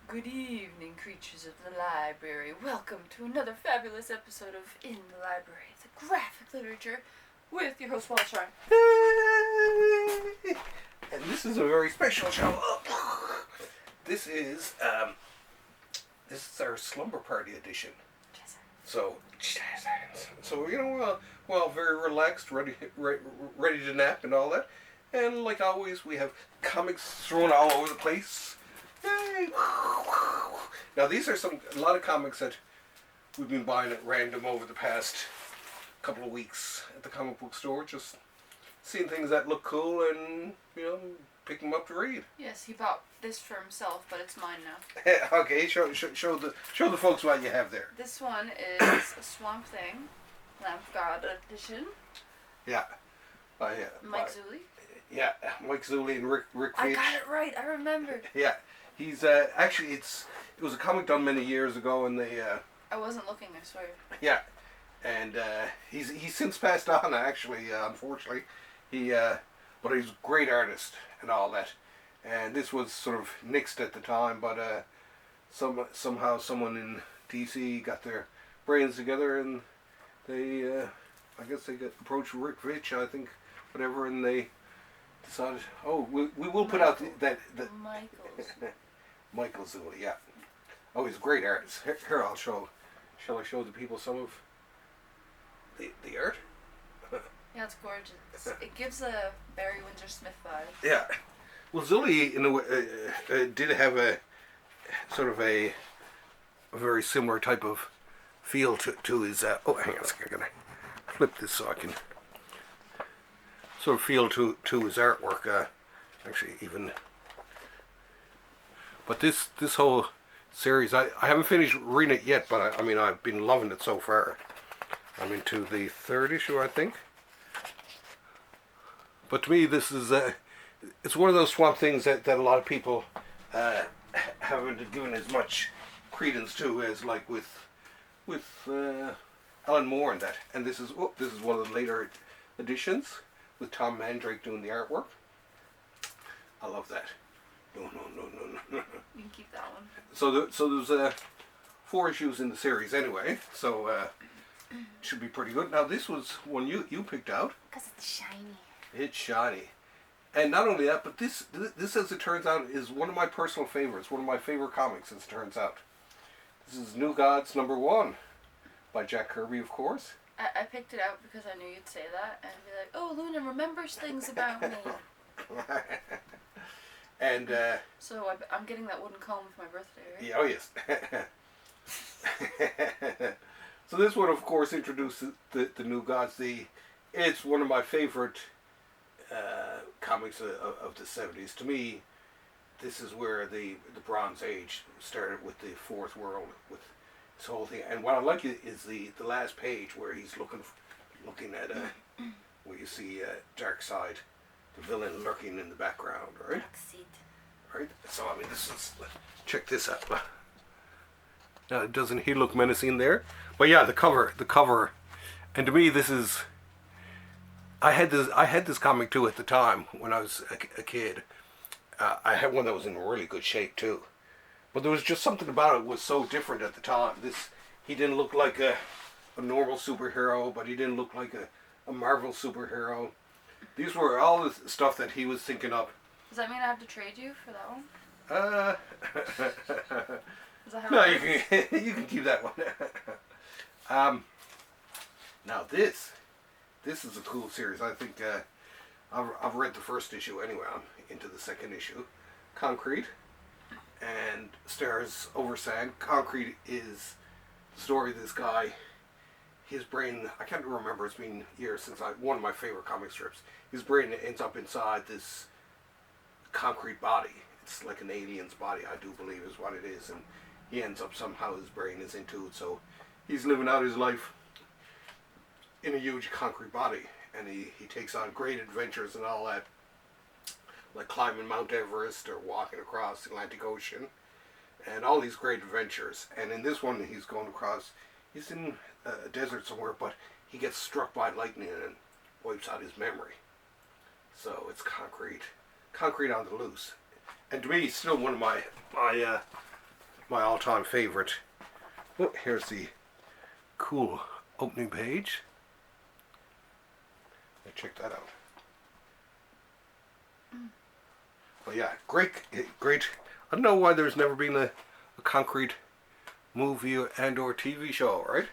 Good evening, creatures of the library. Welcome to another fabulous episode of In the Library, the graphic literature, with your host, Wallace Ryan. Hey! And this is a very special show. This is our slumber party edition. So very relaxed, ready to nap and all that. And like always, we have comics thrown all over the place. Yay! Now these are a lot of comics that we've been buying at random over the past couple of weeks at the comic book store, just seeing things that look cool and pick them up to read. Yes, he bought this for himself, but it's mine now. Okay, show the folks what you have there. This one is a Swamp Thing, Lamp of God edition. Yeah. Mike Zulli. Yeah, Mike Zulli and Rick Fitch. I got it right. I remember. Yeah, he's actually it was a comic done many years ago, and they. I wasn't looking, I swear. Yeah, and he's since passed on. Actually, unfortunately, but he's a great artist and all that. And this was sort of nixed at the time, but somehow someone in DC got their brains together, and they I guess they got approached Rick Fitch, I think, whatever, and they decided, we will put out that Michael Zulli, yeah. Oh, he's a great artist. Here shall I show the people some of the art? Yeah, it's gorgeous. It gives a Barry Windsor Smith vibe. Yeah. Well, Zulli in a way, did have a sort of a very similar type of feel to his. Hang on a second, I'm gonna flip this so I can sort of feel to his artwork. Actually, even. But this whole series, I haven't finished reading it yet, but I've been loving it so far. I'm into the third issue, I think. But to me, this is it's one of those Swamp Things that a lot of people haven't given as much credence to as like with Alan Moore and that. And this is one of the later editions with Tom Mandrake doing the artwork. I love that. No. You can keep that one. So there's 4 issues in the series anyway. So it should be pretty good. Now this was one you picked out. Because it's shiny. It's shiny. And not only that, but this, as it turns out, is one of my personal favorites. One of my favorite comics, as it turns out. This is New Gods #1 by Jack Kirby, of course. I picked it out because I knew you'd say that and be like, oh, Luna remembers things about me. And so I'm getting that wooden comb for my birthday, right? Yeah, oh yes. So this one, of course, introduces the New Gods. It's one of my favorite comics of the 70s. To me, this is where the Bronze Age started with the Fourth World, with this whole thing. And what I like is the last page where he's looking at where you see Darkseid, the villain, lurking in the background, right? Right. So this is, check this out. Now, doesn't he look menacing there? But yeah, the cover, and to me, this is. I had this comic too at the time when I was a kid. I had one that was in really good shape too, but there was just something about it was so different at the time. He didn't look like a normal superhero, but he didn't look like a Marvel superhero. These were all the stuff that he was thinking of. Does that mean I have to trade you for that one? Is that how no, you can keep that one. Now this is a cool series. I think I've read the first issue anyway. I'm into the second issue. Concrete, and stars Oversag. Concrete is the story of this guy. His brain, I can't remember, it's been years since one of my favorite comic strips. His brain ends up inside this concrete body. It's like an alien's body, I do believe is what it is. And he ends up somehow, his brain is into it. So he's living out his life in a huge concrete body. And he takes on great adventures and all that. Like climbing Mount Everest or walking across the Atlantic Ocean. And all these great adventures. And in this one, he's in a desert somewhere, but he gets struck by lightning and wipes out his memory. So it's concrete on the loose. And to me, still one of my my all-time favorite. Oh, here's the cool opening page. Check that out. But yeah, great. I don't know why there's never been a concrete movie and or TV show, right?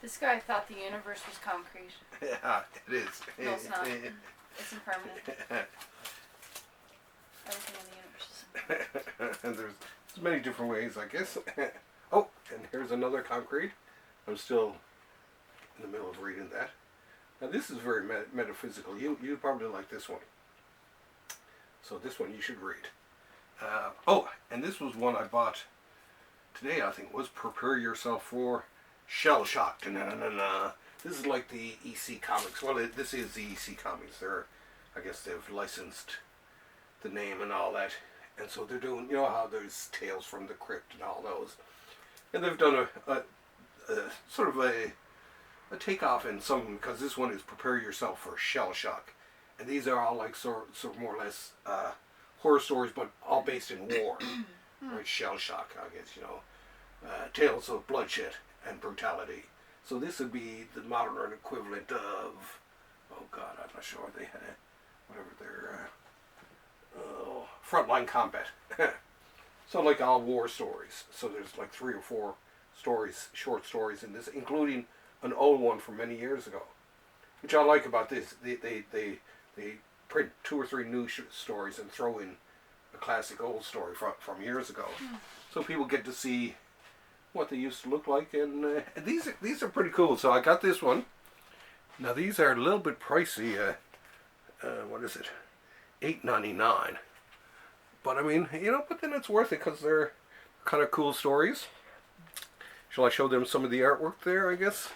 This guy thought the universe was concrete. Yeah, it is. No, it's not. It's impermanent. Everything in the universe is impermanent. And there's many different ways, I guess. Oh, and here's another concrete. I'm still in the middle of reading that. Now this is very metaphysical. You probably like this one. So this one you should read. Oh, and this was one I bought today, I think, was Prepare Yourself for Shell Shock. This is like the EC Comics. Well, this is the EC Comics. I guess they've licensed the name and all that. And so they're doing, you know how there's Tales from the Crypt and all those. And they've done a sort of a takeoff in some, because this one is Prepare Yourself for Shell Shock. And these are all like sort of more or less horror stories, but all based in war. Right? Shell shock, I guess, you know. Tales of bloodshed and brutality. So this would be the modern equivalent of, oh God, I'm not sure they had whatever their frontline combat. So like all war stories. So there's like 3 or 4 stories, short stories in this, including an old one from many years ago. Which I like about this. They print 2 or 3 new stories and throw in a classic old story from years ago. So people get to see what they used to look like, and these are pretty cool. So I got this one. Now these are a little bit pricey. What is it? $8.99. But I mean, you know, but then it's worth it because they're kind of cool stories. Shall I show them some of the artwork there, I guess?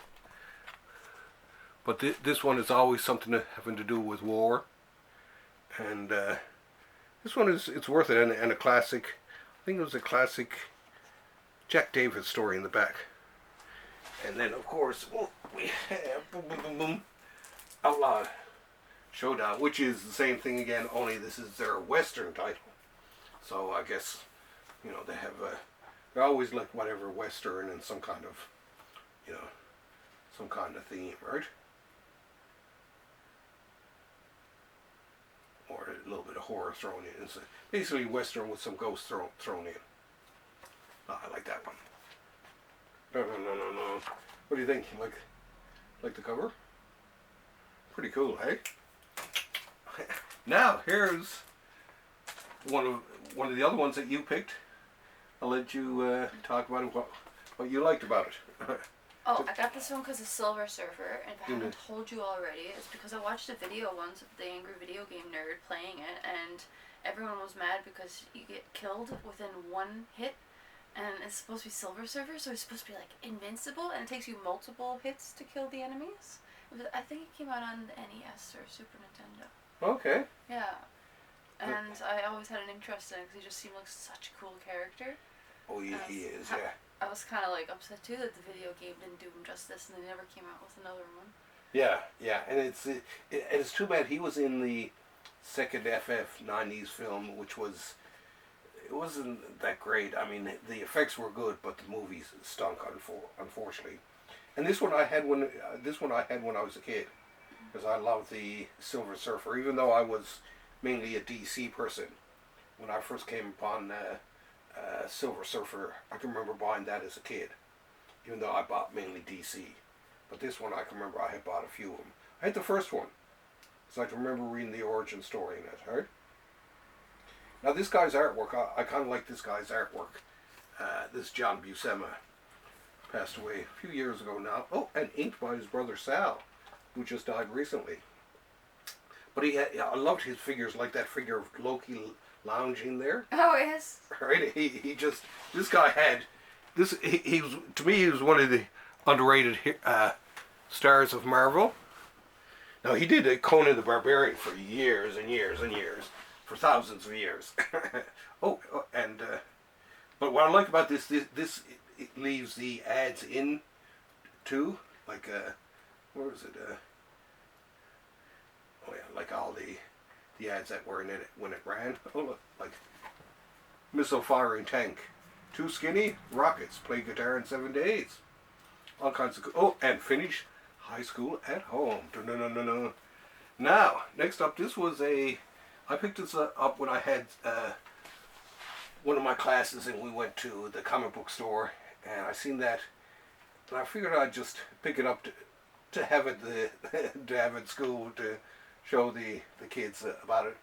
But this one is always something having to do with war. And this one it's worth it, and a classic. I think it was a classic Jack Davis story in the back. And then of course we have Outlaw Showdown, which is the same thing again, only this is their Western title. So I guess, you know, they have they're always like whatever Western and some kind of, you know, some kind of theme, right? Or a little bit of horror thrown in. It's basically Western with some ghosts thrown in. Oh, I like that one. No. What do you think? You like the cover? Pretty cool, hey? Now here's one of the other ones that you picked. I'll let you talk about what you liked about it. Oh, I got this one because of Silver Surfer, and if I haven't told you already, it's because I watched a video once of the Angry Video Game Nerd playing it, and everyone was mad because you get killed within 1 hit, and it's supposed to be Silver Surfer, so he's supposed to be like invincible, and it takes you multiple hits to kill the enemies. I think it came out on the NES or Super Nintendo. Okay. Yeah. And I always had an interest in it because he just seemed like such a cool character. Oh, he is, yeah. I was kind of like upset too that the video game didn't do him justice, and they never came out with another one. Yeah, and it's too bad he was in the second FF '90s film, which it wasn't that great. I mean, the effects were good, but the movies stunk, unfortunately. And this one I had when I was a kid, because I loved the Silver Surfer, even though I was mainly a DC person. When I first came upon Silver Surfer, I can remember buying that as a kid, even though I bought mainly DC. But this one I can remember I had bought a few of them. I had the first one, so I can remember reading the origin story in it, right? Now this guy's artwork, I kind of like this guy's artwork. This John Buscema passed away a few years ago now. Oh, and inked by his brother Sal, who just died recently. But I loved his figures, like that figure of Loki lounging there. Oh, yes. Right? This guy had, he was, to me, he was one of the underrated stars of Marvel. Now, he did Conan the Barbarian for years and years and years, for thousands of years. But what I like about this it leaves the ads in too, like where is it? Like all the ads that were in it when it ran. Oh look, like missile firing tank. Too skinny? Rockets. Play guitar in 7 days. All kinds of... Oh, and finish high school at home. No. Now, next up, this was a... I picked this up when I had one of my classes and we went to the comic book store and I seen that and I figured I'd just pick it up to have it to have at school to show the kids about it.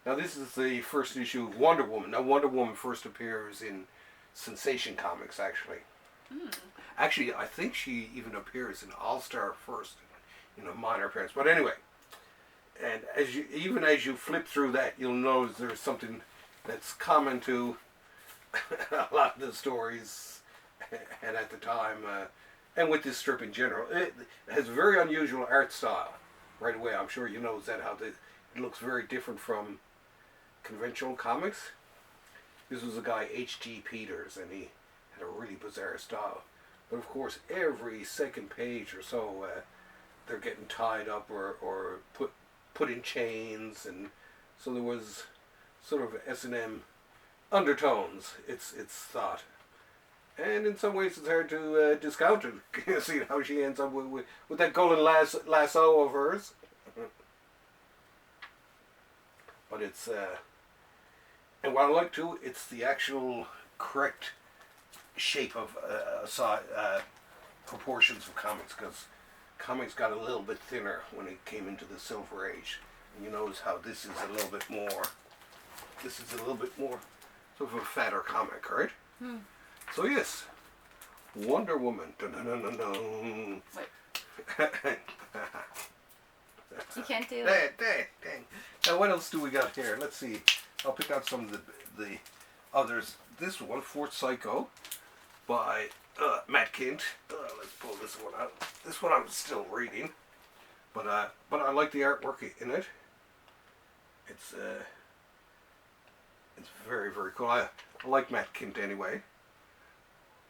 Now this is the first issue of Wonder Woman. Now Wonder Woman first appears in Sensation Comics actually. Actually, I think she even appears in All Star first, in a minor appearance. But anyway, and even as you flip through that, you'll notice there's something that's common to a lot of the stories, and at the time, and with this strip in general, it has a very unusual art style. Right away, I'm sure you notice that it looks very different from conventional comics. This was a guy H.G. Peters, and he had a really bizarre style. But of course, every second page or so, they're getting tied up or put in chains, and so there was sort of S&M undertones, it's thought. And in some ways it's hard to discount it. See how she ends up with that golden lasso of hers. But it's, and what I like too, it's the actual correct shape of proportions of comics, because comics got a little bit thinner when it came into the Silver Age. And you notice how this is a little bit more sort of a fatter comic, right? So yes, Wonder Woman. Dun. Wait. You can't do it. Dang. Now what else do we got here? Let's see. I'll pick out some of the others. This one, Fort Psycho, by Matt Kindt. Let's pull this one out. This one I'm still reading, but I like the artwork in it. It's very, very cool. I like Matt Kindt anyway,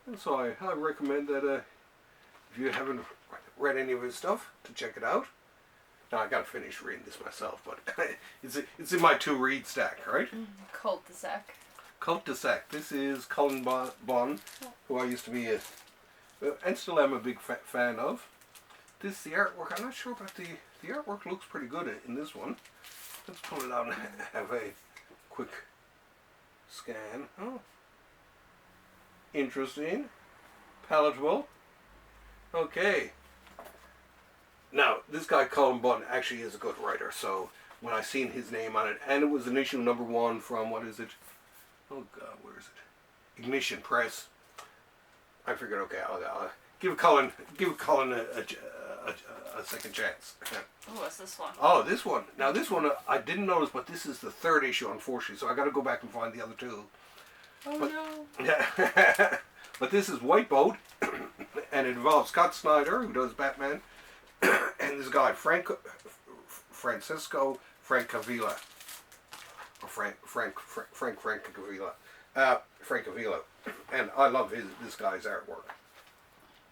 and so I highly recommend that if you haven't read any of his stuff, to check it out. Now I gotta finish reading this myself, but it's in my to-read stack, right? Cul-de-sac. Cul-de-sac. This is Cullen Bunn, who I used to be and still am a big fan of. This, the artwork, I'm not sure about the artwork looks pretty good in this one. Let's pull it out and have a quick scan. Oh, interesting, palatable. Okay. Now, this guy Cullen Bunn actually is a good writer, so when I seen his name on it, and it was an issue #1 from, what is it? Oh God, where is it? Ignition Press. I figured, okay, I'll give Cullen a second chance. Oh, what's this one? Oh, this one. Now, this one I didn't notice, but this is the 3rd issue, unfortunately, so I got to go back and find the other 2. Oh no. Yeah. But this is White Boat, and it involves Scott Snyder, who does Batman, and this guy Francisco Francavilla, or Francavilla, and I love this guy's artwork.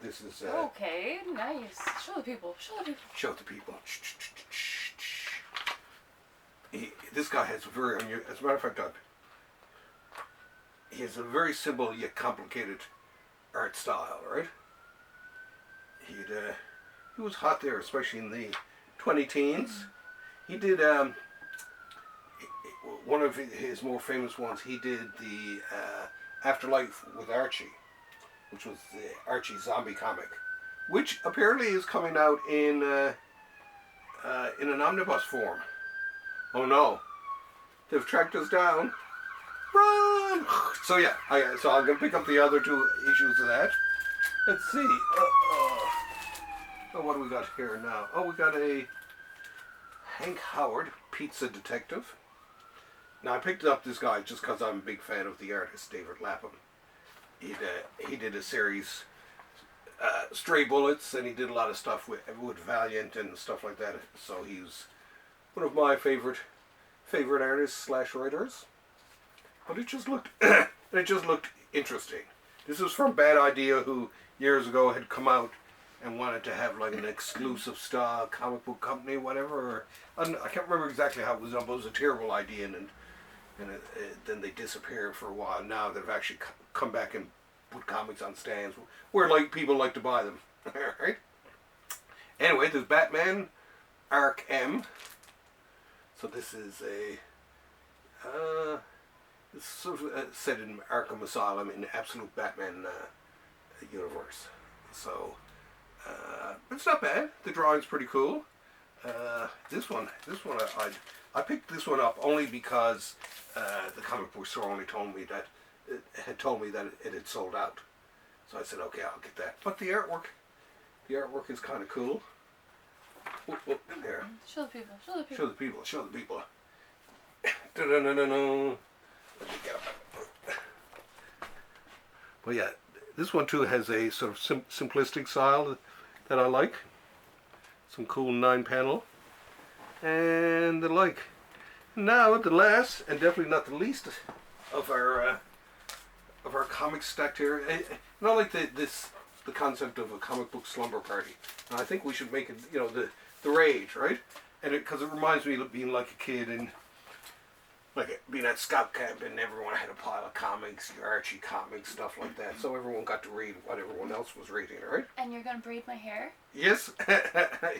This is okay, nice. Show the people. Show the people. This guy has a very unusual. As a matter of fact, he has a very simple yet complicated art style, right? He was hot there, especially in the 20-teens. He did one of his more famous ones. He did the Afterlife with Archie, which was the Archie zombie comic, which apparently is coming out in an omnibus form. Oh no, they've tracked us down. Run! So yeah, so I'm gonna pick up the other 2 issues of that. Let's see. Oh, what do we got here now? Oh, we got a Hank Howard, Pizza Detective. Now, I picked up this guy just because I'm a big fan of the artist, David Lapham. He did a series, Stray Bullets, and he did a lot of stuff with Valiant and stuff like that. So he's one of my favorite artists / writers. But it just looked interesting. This was from Bad Idea, who years ago had come out and wanted to have like an exclusive style comic book company, whatever. I can't remember exactly how it was done, but it was a terrible idea, and and then they disappeared for a while. Now they've actually come back and put comics on stands where like people like to buy them. Alright? Anyway, there's Batman Arc M. So this is a it's sort of set in Arkham Asylum in the Absolute Batman universe. So it's not bad. The drawing's pretty cool. This one I picked this one up only because the comic book store only told me that it had sold out. So I said, okay, I'll get that. But the artwork is kind of cool. There. Show the people. Show the people. Show the people. Show the people. Da-da-da-da-da. Let me get up. Well, yeah, this one too has a sort of simplistic style that I like. Some cool 9-panel and the like. Now, the last and definitely not the least of our comics stacked here. Not like the concept of a comic book slumber party. And I think we should make it, you know, the rage, right? And because it reminds me of being like a kid and like being at scout camp and everyone had a pile of comics, your Archie comics, stuff like that. So everyone got to read what everyone else was reading, right? And you're gonna braid my hair? Yes.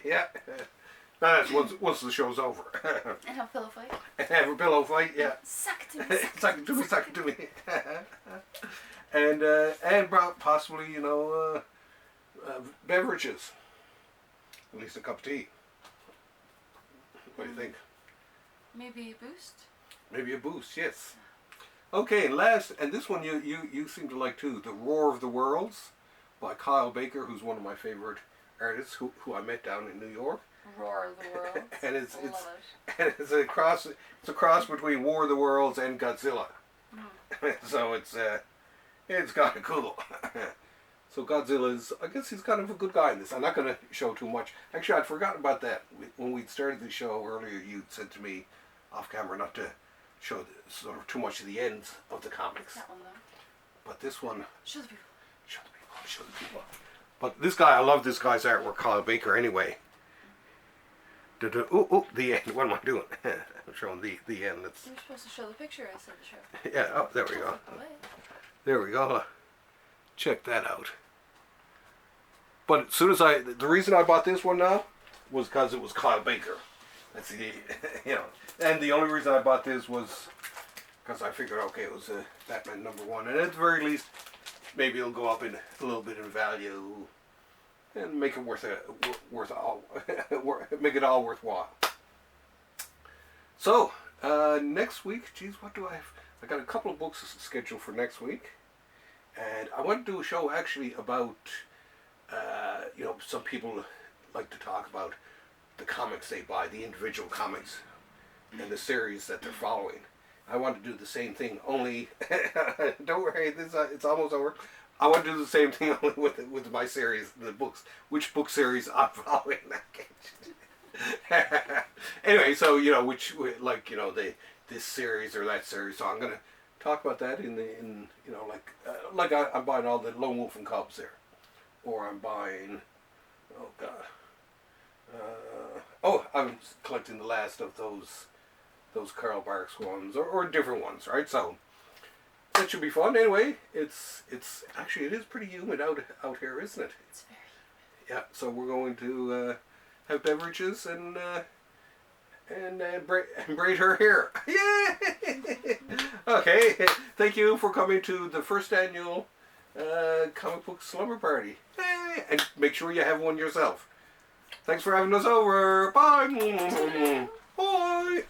Yeah. That's once the show's over. And have a pillow fight? Have a pillow fight, yeah. Suck it to me. Suck it to me, suck it to me. And possibly, you know, beverages. At least a cup of tea. What do you think? Maybe a boost? Maybe a boost, yes. Okay, and last, and this one you seem to like too, The Roar of the Worlds by Kyle Baker, who's one of my favorite artists who I met down in New York. Roar of the Worlds. And it's a cross between War of the Worlds and Godzilla. So it's kind of cool. So Godzilla I guess he's kind of a good guy in this. I'm not going to show too much. Actually, I'd forgotten about that. When we started the show earlier, you said to me off camera not to show sort of too much of the ends of the comics. That one though. But this one... Show the people. Show the people. Show the people. But this guy, I love this guy's artwork, Kyle Baker, anyway. Oh, the end. What am I doing? I'm showing the end. You're supposed to show the picture instead of the show. Yeah, oh, there we go. There we go. Check that out. But as soon as the reason I bought this one now was because it was Kyle Baker. That's the, you know, and the only reason I bought this was because I figured, okay, it was a Batman #1, and at the very least, maybe it'll go up in a little bit in value and make it make it all worthwhile. So next week, geez, what do I have? I got a couple of books scheduled for next week, and I want to do a show actually about, you know, some people like to talk about the comics they buy, the individual comics, and the series that they're following. I want to do the same thing, only, don't worry, it's almost over. I want to do the same thing only with my series, the books, which book series I'm following. Anyway, so, you know, like, you know, this series or that series, so I'm going to talk about that in you know, like I'm buying all the Lone Wolf and Cubs there, or I'm buying, oh God, I'm collecting the last of those Carl Barks ones, or different ones, right? So that should be fun. Anyway, it's actually, it is pretty humid out here, isn't it? It's very humid. Yeah, so we're going to have beverages and braid her hair. Yay! Okay, thank you for coming to the first annual comic book slumber party. Hey, and make sure you have one yourself. Thanks for having us over. Bye. Bye.